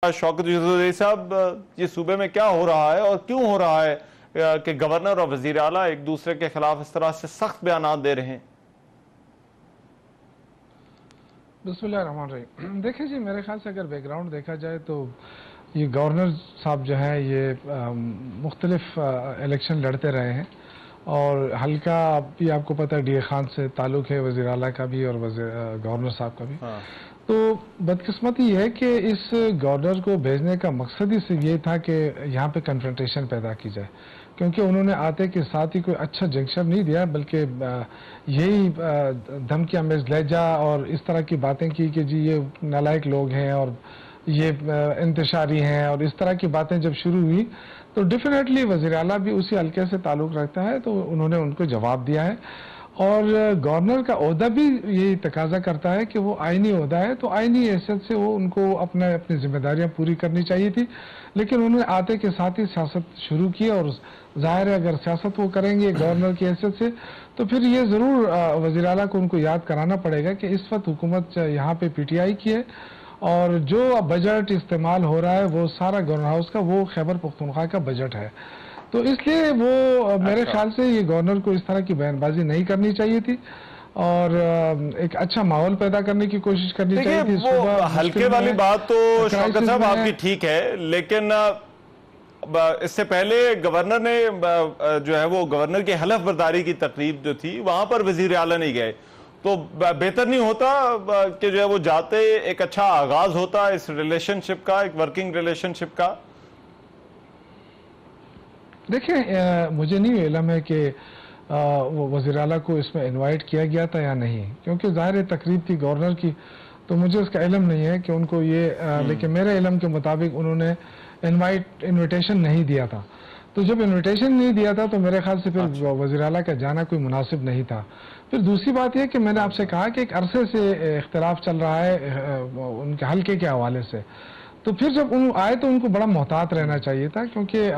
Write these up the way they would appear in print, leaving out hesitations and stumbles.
شوکت یوسف صاحب، یہ صوبے میں کیا ہو رہا ہے اور کیوں ہو رہا ہے کہ گورنر اور وزیر اعلیٰ ایک دوسرے کے خلاف اس طرح سے سخت بیانات دے رہے ہیں؟ بسم اللہ الرحمن الرحیم۔ دیکھیں جی، میرے خیال سے اگر بیک گراؤنڈ دیکھا جائے تو یہ گورنر صاحب جو ہیں یہ مختلف الیکشن لڑتے رہے ہیں، اور حلقہ بھی آپ کو پتہ ہے ڈی اے خان سے تعلق ہے، وزیر اعلیٰ کا بھی اور گورنر صاحب کا بھی۔ تو بدقسمتی یہ ہے کہ اس گورنر کو بھیجنے کا مقصد ہی صرف یہ تھا کہ یہاں پہ کنفرنٹیشن پیدا کی جائے، کیونکہ انہوں نے آتے کے ساتھ ہی کوئی اچھا جنکشن نہیں دیا، بلکہ یہی دھمکی امیز لہجہ اور اس طرح کی باتیں کی کہ جی یہ نالائق لوگ ہیں اور یہ انتشاری ہیں، اور اس طرح کی باتیں جب شروع ہوئی تو ڈیفینیٹلی وزیر اعلیٰ بھی اسی حلقے سے تعلق رکھتا ہے، تو انہوں نے ان کو جواب دیا ہے۔ اور گورنر کا عہدہ بھی یہی تقاضا کرتا ہے کہ وہ آئینی عہدہ ہے، تو آئینی حیثیت سے وہ ان کو اپنی ذمہ داریاں پوری کرنی چاہیے تھی، لیکن انہوں نے آتے کے ساتھ ہی سیاست شروع کی، اور ظاہر ہے اگر سیاست وہ کریں گے گورنر کی حیثیت سے تو پھر یہ ضرور وزیر اعلیٰ کو ان کو یاد کرانا پڑے گا کہ اس وقت حکومت یہاں پہ پی ٹی آئی کی ہے، اور جو بجٹ استعمال ہو رہا ہے وہ سارا گورنر ہاؤس کا وہ خیبر پختونخوا کا بجٹ ہے، تو اس لیے وہ میرے خیال سے یہ گورنر کو اس طرح کی بیان بازی نہیں کرنی چاہیے تھی، اور ایک اچھا ماحول پیدا کرنے کی کوشش کرنی چاہیے تھی۔ وہ ہلکے والی بات تو شوکت صاحب آپ کی ٹھیک ہے، لیکن اس سے پہلے گورنر نے جو ہے وہ گورنر کی حلف برداری کی تقریب جو تھی وہاں پر وزیر اعلیٰ نہیں گئے، تو بہتر نہیں ہوتا کہ جو ہے وہ جاتے ایک اچھا آغاز ہوتا اس ریلیشن شپ کا، ایک ورکنگ ریلیشن شپ کا؟ دیکھیں مجھے نہیں علم ہے کہ وزیر اعلیٰ کو اس میں انوائٹ کیا گیا تھا یا نہیں، کیونکہ ظاہر تقریب تھی گورنر کی، تو مجھے اس کا علم نہیں ہے کہ ان کو یہ لیکن میرے علم کے مطابق انہوں نے انویٹیشن نہیں دیا تھا، تو جب انویٹیشن نہیں دیا تھا تو میرے خیال سے پھر وزیر اعلیٰ کا جانا کوئی مناسب نہیں تھا۔ پھر دوسری بات یہ کہ میں نے آپ سے کہا کہ ایک عرصے سے اختلاف چل رہا ہے ان کے حلقے کے حوالے سے، تو پھر جب ان آئے تو ان کو بڑا محتاط رہنا چاہیے تھا، کیونکہ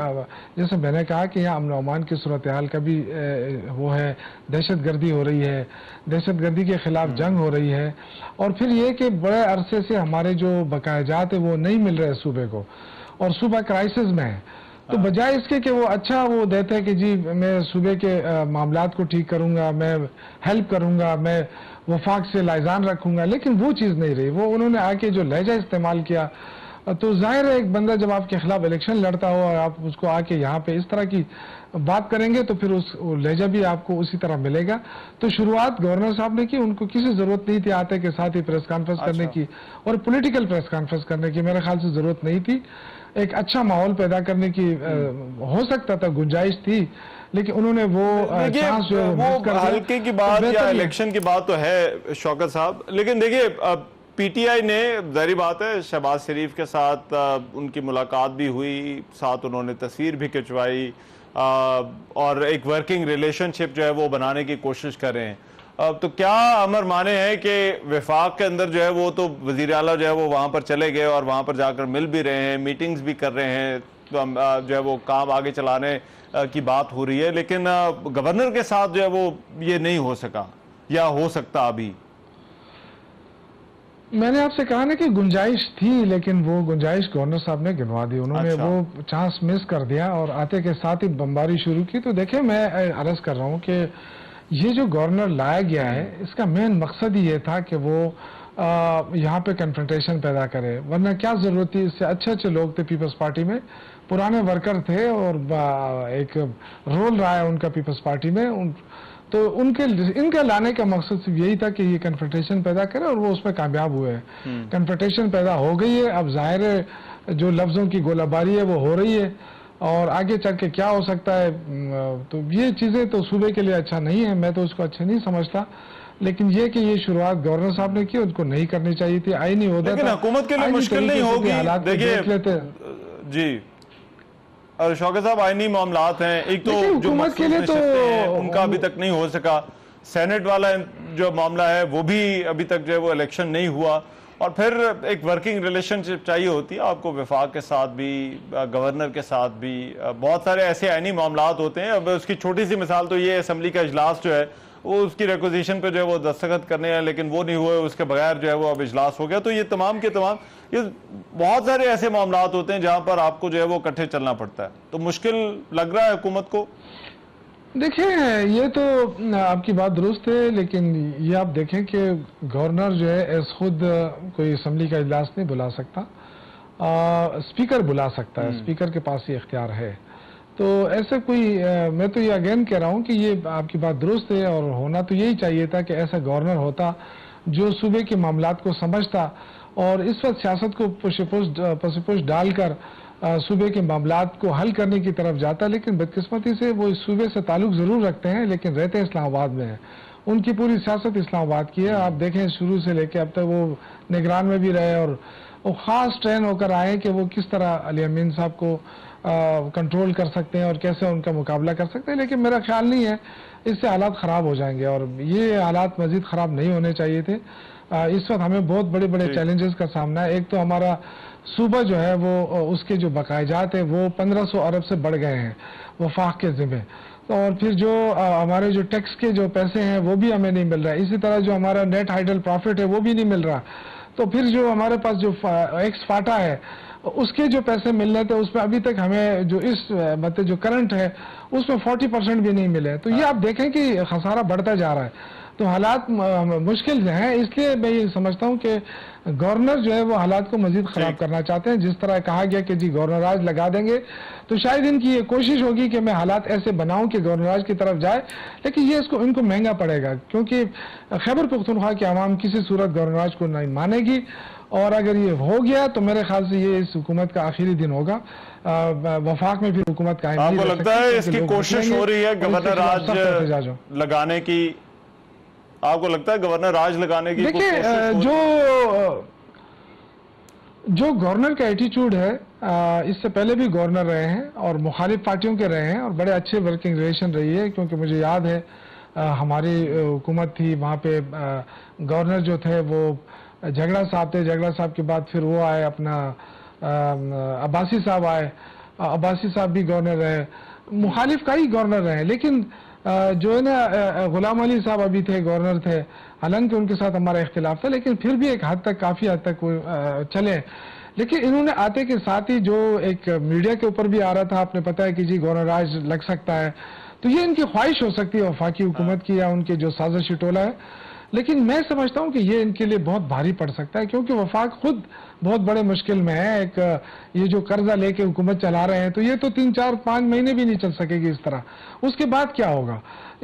جیسے میں نے کہا کہ یہاں امن و امان کی صورتحال کا بھی وہ ہے، دہشت گردی ہو رہی ہے، دہشت گردی کے خلاف جنگ ہو رہی ہے، اور پھر یہ کہ بڑے عرصے سے ہمارے جو بقایا جات ہیں وہ نہیں مل رہے صوبے کو، اور صوبہ کرائسس میں ہے، تو بجائے اس کے کہ وہ اچھا وہ دیتے ہیں کہ جی میں صوبے کے معاملات کو ٹھیک کروں گا، میں ہیلپ کروں گا، میں وفاق سے لائزان رکھوں گا، لیکن وہ چیز نہیں رہی، وہ انہوں نے آ کے جو لہجہ استعمال کیا، تو ظاہر ہے ایک بندہ جب آپ کے خلاف الیکشن لڑتا ہو اور آپ اس کو آ کے یہاں پہ اس طرح کی بات کریں گے تو پھر اس لہجہ بھی آپ کو اسی طرح ملے گا۔ تو شروعات گورنر صاحب نے کی، ان کو کسی ضرورت نہیں تھی آتے کے ساتھ ہی پریس کانفرنس کرنے کی، اور پولیٹیکل پریس کانفرنس کرنے کی میرے خیال سے ضرورت نہیں تھی، ایک اچھا ماحول پیدا کرنے کی ہو سکتا تھا، گنجائش تھی، لیکن انہوں نے وہ چانس جو ہلکے کی بات یا الیکشن کی بات تو ہے شوکت صاحب، لیکن دیکھیے پی ٹی آئی نے ظاہری بات ہے شہباز شریف کے ساتھ ان کی ملاقات بھی ہوئی، ساتھ انہوں نے تصویر بھی کھنچوائی، اور ایک ورکنگ ریلیشن شپ جو ہے وہ بنانے کی کوشش کر رہے ہیں، تو کیا امر مانے ہیں کہ وفاق کے اندر جو ہے وہ تو وزیر اعلیٰ جو ہے وہ وہاں پر چلے گئے اور وہاں پر جا کر مل بھی رہے ہیں، میٹنگز بھی کر رہے ہیں، جو ہے وہ کام آگے چلانے کی بات ہو رہی ہے، لیکن گورنر کے ساتھ جو ہے وہ یہ نہیں ہو سکا یا ہو سکتا ابھی؟ میں نے آپ سے کہا نا کہ گنجائش تھی، لیکن وہ گنجائش گورنر صاحب نے گنوا دی، انہوں نے وہ چانس مس کر دیا اور آتے کے ساتھ ہی بمباری شروع کی۔ تو دیکھیں میں عرض کر رہا ہوں کہ یہ جو گورنر لایا گیا ہے اس کا مین مقصد ہی یہ تھا کہ وہ یہاں پہ کنفرنٹیشن پیدا کرے، ورنہ کیا ضرورت تھی، اس سے اچھے اچھے لوگ تھے پیپلز پارٹی میں، پرانے ورکر تھے اور ایک رول رہا ہے ان کا پیپلز پارٹی میں، تو ان کا لانے کا مقصد صرف یہی تھا کہ یہ کنفرنٹیشن پیدا کرے، اور وہ اس میں کامیاب ہوئے ہیں، کنفرنٹیشن پیدا ہو گئی ہے، اب ظاہر ہے جو لفظوں کی گولہ باری ہے وہ ہو رہی ہے، اور آگے چل کے کیا ہو سکتا ہے، تو یہ چیزیں تو صوبے کے لیے اچھا نہیں ہے، میں تو اس کو اچھا نہیں سمجھتا، لیکن یہ کہ یہ شروعات گورنر صاحب نے کی، ان کو نہیں کرنی چاہیے تھی، آئینی ہوتا لیکن حکومت کے لیے مشکل نہیں ہوگی، دیکھیے جی اور شوکت صاحب آئینی معاملات ہیں، ایک تو جو مخصوص نشستیں ہیں ان کا ابھی تک نہیں ہو سکا، سینٹ والا جو معاملہ ہے وہ بھی ابھی تک جو ہے وہ الیکشن نہیں ہوا، اور پھر ایک ورکنگ ریلیشن شپ چاہیے ہوتی ہے آپ کو وفاق کے ساتھ بھی، گورنر کے ساتھ بھی، بہت سارے ایسے آئینی معاملات ہوتے ہیں۔ اب اس کی چھوٹی سی مثال تو یہ اسمبلی کا اجلاس جو ہے وہ اس کی ریکوزیشن پہ جو ہے وہ دستخط کرنے ہیں لیکن وہ نہیں ہوئے, اس کے بغیر جو ہے وہ اب اجلاس ہو گیا. تو یہ تمام کے تمام یہ بہت سارے ایسے معاملات ہوتے ہیں جہاں پر آپ کو جو ہے وہ اکٹھے چلنا پڑتا ہے. تو مشکل لگ رہا ہے حکومت کو؟ دیکھیں یہ تو آپ کی بات درست ہے, لیکن یہ آپ دیکھیں کہ گورنر جو ہے ایز خود کوئی اسمبلی کا اجلاس نہیں بلا سکتا, اسپیکر بلا سکتا ہے, اسپیکر کے پاس یہ اختیار ہے. تو ایسے کوئی میں تو یہ اگین کہہ رہا ہوں کہ یہ آپ کی بات درست ہے, اور ہونا تو یہی چاہیے تھا کہ ایسا گورنر ہوتا جو صوبے کے معاملات کو سمجھتا اور اس وقت سیاست کو پس پش ڈال کر صوبے کے معاملات کو حل کرنے کی طرف جاتا. لیکن بدقسمتی سے وہ اس صوبے سے تعلق ضرور رکھتے ہیں لیکن رہتے اسلام آباد میں ہیں. ان کی پوری سیاست اسلام آباد کی ہے. آپ دیکھیں شروع سے لے کے اب تک وہ نگران میں بھی رہے اور وہ خاص ٹرین ہو کر آئے کہ وہ کس طرح علی امین صاحب کو کنٹرول کر سکتے ہیں اور کیسے ان کا مقابلہ کر سکتے ہیں. لیکن میرا خیال نہیں ہے اس سے حالات خراب ہو جائیں گے, اور یہ حالات مزید خراب نہیں ہونے چاہیے تھے. اس وقت ہمیں بہت بڑے بڑے چیلنجز کا سامنا ہے. ایک تو ہمارا صوبہ جو ہے وہ اس کے جو بقایجات ہیں وہ 1500 ارب سے بڑھ گئے ہیں وفاق کے ذمہ, اور پھر جو ہمارے جو ٹیکس کے جو پیسے ہیں وہ بھی ہمیں نہیں مل رہا. اسی طرح جو ہمارا نیٹ ہائیڈل پروفٹ ہے وہ بھی نہیں مل رہا. تو پھر جو ہمارے پاس جو ایکس فاٹا ہے اس کے جو پیسے ملنے تھے اس میں ابھی تک ہمیں جو اس مطلب جو کرنٹ ہے اس میں 40% بھی نہیں ملے. تو یہ آپ دیکھیں کہ خسارہ بڑھتا جا رہا ہے. تو حالات مشکل ہیں, اس لیے میں یہ سمجھتا ہوں کہ گورنر جو ہے وہ حالات کو مزید خراب کرنا چاہتے ہیں. جس طرح کہا گیا کہ جی گورنر راج لگا دیں گے, تو شاید ان کی یہ کوشش ہوگی کہ میں حالات ایسے بناؤں کہ گورنر راج کی طرف جائے, لیکن یہ ان کو مہنگا پڑے گا, کیونکہ خیبر پختونخوا کی عوام کسی صورت گورنر راج کو نہیں مانے گی. اور اگر یہ ہو گیا تو میرے خیال سے یہ اس حکومت کا آخری دن ہوگا. وفاق میں پھر حکومت قائم نہیں رہ سکتی. آپ کو لگتا ہے اس کی کوشش ہو رہی ہے گورنر راج لگانے کی؟ آپ کو لگتا ہے گورنر راج لگانے کی؟ دیکھیں جو گورنر کا ایٹیچیوڈ ہے, اس سے پہلے بھی گورنر رہے ہیں اور مخالف پارٹیوں کے رہے ہیں اور بڑے اچھے ورکنگ ریلیشن رہی ہے. کیونکہ مجھے یاد ہے ہماری حکومت تھی, وہاں پہ گورنر جو تھے وہ جھگڑا صاحب تھے. جھگڑا صاحب کے بعد پھر وہ آئے اپنا عباسی صاحب آئے. عباسی صاحب بھی گورنر رہے, مخالف کا ہی گورنر رہے. لیکن جو ہے نا غلام علی صاحب ابھی تھے, گورنر تھے, حالانکہ ان کے ساتھ ہمارا اختلاف تھا لیکن پھر بھی ایک حد تک کافی حد تک وہ چلے. لیکن انہوں نے آتے کے ساتھ ہی جو ایک میڈیا کے اوپر بھی آ رہا تھا, آپ نے پتا ہے کہ جی گورنر راج لگ سکتا ہے, تو یہ ان کی خواہش ہو سکتی ہے وفاقی حکومت کی یا ان کے جو سازشی ٹولہ ہے. لیکن میں سمجھتا ہوں کہ یہ ان کے لیے بہت بھاری پڑ سکتا ہے, کیونکہ وفاق خود بہت بڑے مشکل میں ہے. ایک یہ جو قرضہ لے کے حکومت چلا رہے ہیں تو یہ تو 3 4 5 مہینے بھی نہیں چل سکے گی اس طرح. اس کے بعد کیا ہوگا؟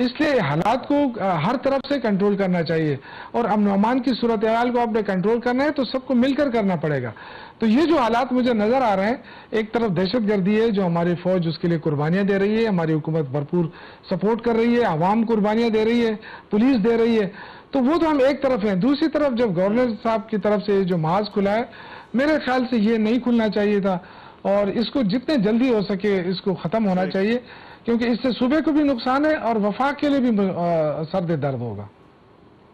اس لیے حالات کو ہر طرف سے کنٹرول کرنا چاہیے, اور امن و امان کی صورتحال کو آپ نے کنٹرول کرنا ہے تو سب کو مل کر کرنا پڑے گا. تو یہ جو حالات مجھے نظر آ رہے ہیں, ایک طرف دہشت گردی ہے جو ہماری فوج اس کے لیے قربانیاں دے رہی ہے, ہماری حکومت بھرپور سپورٹ کر رہی ہے, عوام قربانیاں دے رہی ہے, پولیس دے رہی ہے, تو وہ تو ہم ایک طرف ہیں. دوسری طرف جب گورنر صاحب کی طرف سے جو محاذ کھلا ہے, میرے خیال سے یہ نہیں کھلنا چاہیے تھا, اور اس کو جتنے جلدی ہو سکے اس کو ختم ہونا چاہیے, کیونکہ اس سے صوبے کو بھی نقصان ہے اور وفاق کے لیے بھی سر درد ہوگا.